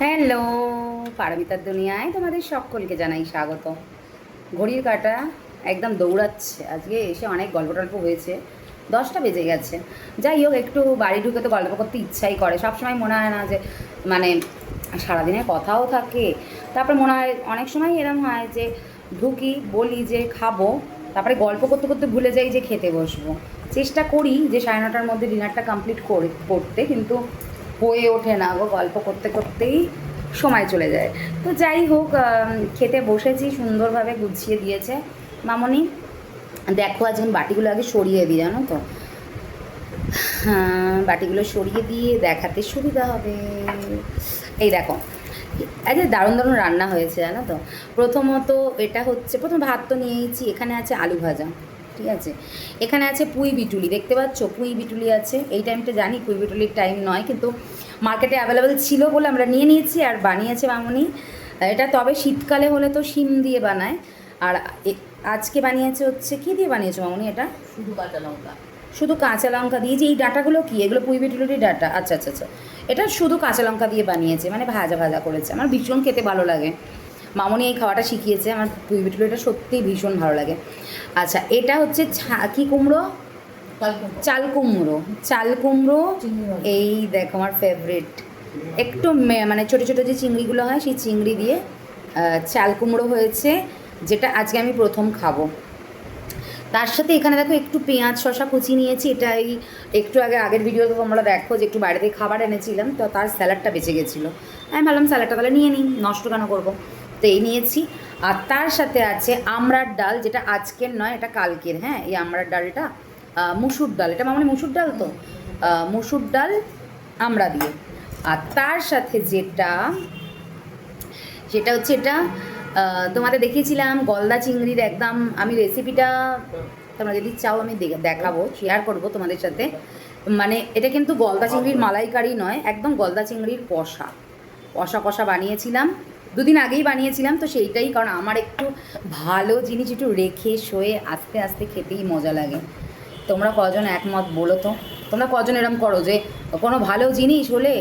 Hello, পারমিতার দুনিয়ায় তোমাদের সকলকে জানাই স্বাগত। ঘড়ির কাঁটা একদম দৌড়াচ্ছে। আজকে এসে অনেক গল্প টল্প হয়েছে, 10টা বেজে গেছে। যাই হোক, একটু বাড়ি ঢুকে তো গল্প করতে ইচ্ছাই করে। সবসময় মনে হয় না যে মানে সারাদিনের কথাও থাকে। তারপরে মনে হয় অনেক সময় এরম হয় যে ঢুকি, বলি যে খাবো, তারপরে গল্প করতে করতে ভুলে যাই যে খেতে বসবো। চেষ্টা করি যে 9:30টার মধ্যে ডিনারটা কমপ্লিট করতে, কিন্তু হয়ে ওঠে না গো। গল্প করতে করতেই সময় চলে যায়। তো যাই হোক, খেতে বসেছি, সুন্দরভাবে গুছিয়ে দিয়েছে মামনি। দেখো আজ আমি বাটিগুলো আগে সরিয়ে দিই, জানো তো। হ্যাঁ, বাটিগুলো সরিয়ে দিয়ে দেখাতে সুবিধা হবে। এই দেখো, আজকে দারুণ দারুণ রান্না হয়েছে, জানো তো। প্রথমত এটা হচ্ছে, প্রথম ভাত তো নিয়েইছি। এখানে আছে আলু ভাজা, ঠিক আছে। এখানে আছে পুঁই বিটুলি, দেখতে পাচ্ছ পুঁই বিটুলি আছে। এই টাইমটা জানি পুঁই বিটুলির টাইম নয়, কিন্তু মার্কেটে অ্যাভেলেবেল ছিল বলে আমরা নিয়ে নিয়েছি আর বানিয়েছে মামনি। এটা তবে শীতকালে হলে তো শিম দিয়ে বানায়। আর আজকে বানিয়েছে হচ্ছে, কী দিয়ে বানিয়েছে মামনি এটা? শুধু কাঁচা লঙ্কা। শুধু কাঁচা লঙ্কা দিয়ে। যে এই ডাঁটাগুলো কি, এগুলো পুঁই বিটুলির ডাঁটা? আচ্ছা আচ্ছা আচ্ছা। এটা শুধু কাঁচা লঙ্কা দিয়ে বানিয়েছে, মানে ভাজা ভাজা করেছে। আমার ভীষণ খেতে ভালো লাগে। মামনি এই খাওয়াটা শিখিয়েছে। আমার পুঁই বিটুলিটা সত্যিই ভীষণ ভালো লাগে। আচ্ছা, এটা হচ্ছে কি কুমড়ো? চাল কুমড়ো। চাল কুমড়ো। এই দেখো আমার ফেভারিট। একটু মানে ছোটো ছোটো যে চিংড়িগুলো হয়, সেই চিংড়ি দিয়ে চাল কুমড়ো হয়েছে, যেটা আজকে আমি প্রথম খাবো। তার সাথে এখানে দেখো একটু পেঁয়াজ শশা কুচি নিয়েছি। এটাই একটু আগের ভিডিওতে তোমরা দেখো যে একটু বাইরে থেকে খাবার এনেছিলাম, তো তার স্যালাডটা বেঁচে গেছিলো। আমি ভাবলাম স্যালাডটা তাহলে নিয়ে নিই, নষ্ট কেন করবো। তো এই নিয়েছি। আর তার সাথে আছে আমড়ার ডাল, যেটা আজকের নয়, এটা কালকের। হ্যাঁ, এই আমড়ার ডালটা মুসুর ডাল, এটা মানে মুসুর ডাল তো, মুসুর ডাল আমড়া দিয়ে। আর তার সাথে সেটা হচ্ছে এটা তোমাদের দেখিয়েছিলাম গলদা চিংড়ির একদম। আমি রেসিপিটা তোমরা যদি চাও আমি দেখাবো, শেয়ার করবো তোমাদের সাথে। মানে এটা কিন্তু গলদা চিংড়ির মালাইকারি নয়, একদম গলদা চিংড়ির কষা কষা কষা বানিয়েছিলাম। 2 দিন আগেই বানিয়েছিলাম, তো সেইটাই। কারণ আমার একটু ভালো জিনিস একটু রেখে শোয়ে আস্তে আস্তে খেতেই মজা লাগে। তোমরা কজন একমত বলো তো? তোমরা কজন এরম করো যে কোনো ভালো জিনিস হলে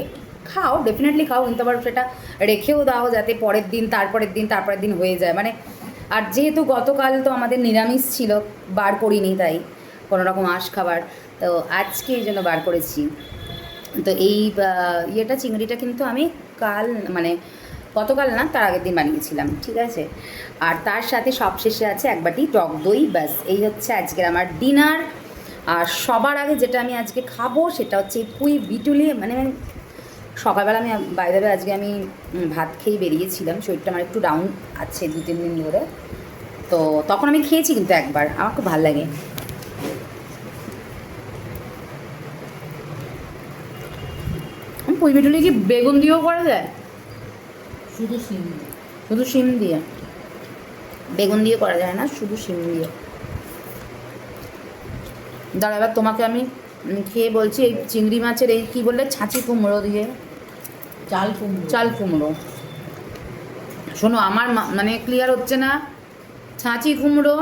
খাও, ডেফিনেটলি খাও, কিন্তু আবার সেটা রেখেও দাও যাতে পরের দিন, তারপরের দিন হয়ে যায় মানে। আর যেহেতু গতকাল তো আমাদের নিরামিষ ছিল, বার করিনি, তাই কোনো রকম আঁশ খাবার, তো আজকে এই জন্য বার করেছি। তো এই ইয়েটা, চিংড়িটা কিন্তু আমি কাল মানে গতকাল না, তার আগের দিন বানিয়েছিলাম, ঠিক আছে। আর তার সাথে সবশেষে আছে এক বাটি টক দই। ব্যাস, এই হচ্ছে আজকের আমার ডিনার। আর সবার আগে যেটা আমি আজকে খাবো সেটা হচ্ছে পুঁই বিটুলি। মানে সকালবেলা আমি বাইরে আজকে আমি ভাত খেয়েই বেরিয়েছিলাম। শরীরটা আমার একটু ডাউন আছে 2-3 দিন ধরে, তো তখন আমি খেয়েছি কিন্তু একবার। আমার খুব ভালো লাগে। পুঁই বিটুলি কি বেগুন দিয়েও করা যায়? শুধু শিম। শুধু শিম দিয়ে? বেগুন দিয়ে করা যায় না, শুধু শিম দিয়ে। দাঁড়া, এবার তোমাকে আমি খেয়ে বলছি। এই চিংড়ি মাছের এই কী বললে, ছাঁচি কুমড়ো দিয়ে চাল কুমড়ো। চাল কুমড়ো। শোনো, আমার মানে ক্লিয়ার হচ্ছে না। ছাঁচি কুমড়ো,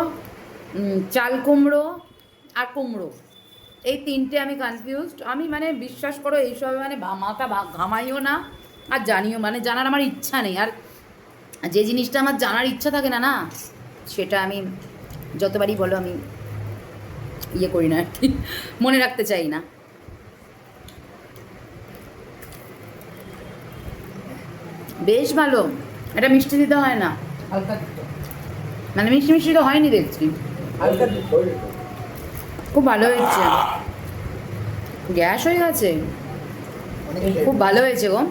চাল কুমড়ো আর কুমড়ো, এই 3টে আমি কনফিউজড। আমি মানে বিশ্বাস করো এইসব মানে মাথা ঘামাইও না, আর জানিও মানে জানার আমার ইচ্ছা নেই। আর যে জিনিসটা আমার জানার ইচ্ছা থাকে না না, সেটা আমি যতবারই বলো আমি ইয়ে করি না আর কি, মনে রাখতে চাই না। বেশ ভালো। এটা মিষ্টি দিতে হয় না, হালকা দিত। মানে মিষ্টি মিষ্টি তো হয়নি দেখছি। হালকা দিত। খুব ভালো হয়েছে। গ্যাস হয়ে গেছে? খুব ভালো হয়েছে গো।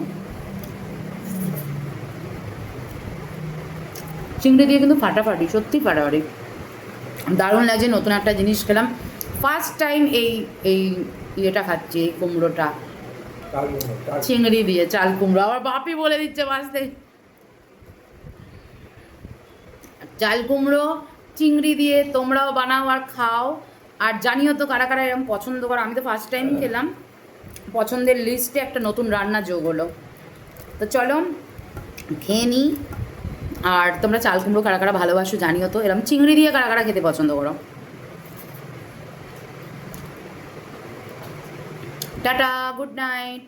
চিংড়ি দিয়ে কিন্তু ফাটাফাটি, সত্যি ফাটাফাটি, দারুণ লাগছে। নতুন একটা জিনিস খেলাম, ফার্স্ট টাইম এই এই ইয়েটা খাচ্ছি, এই কুমড়োটা চিংড়ি দিয়ে চাল কুমড়ো। আবার বাপি বলে দিচ্ছে বাঁচতে, চাল কুমড়ো চিংড়ি দিয়ে তোমরাও বানাও আর খাও। আর জানিও তো কারা কারা এরকম পছন্দ করো। আমি তো ফার্স্ট টাইম খেলাম, পছন্দের লিস্টে একটা নতুন রান্না যোগ হলো। তো চলো খেয়ে নিই। আর তোমরা চাল কুমড়ো কারা কারা ভালোবাসো জানিও তো, এরকম চিংড়ি দিয়ে কারা কারা খেতে পছন্দ করো। Tata, good night.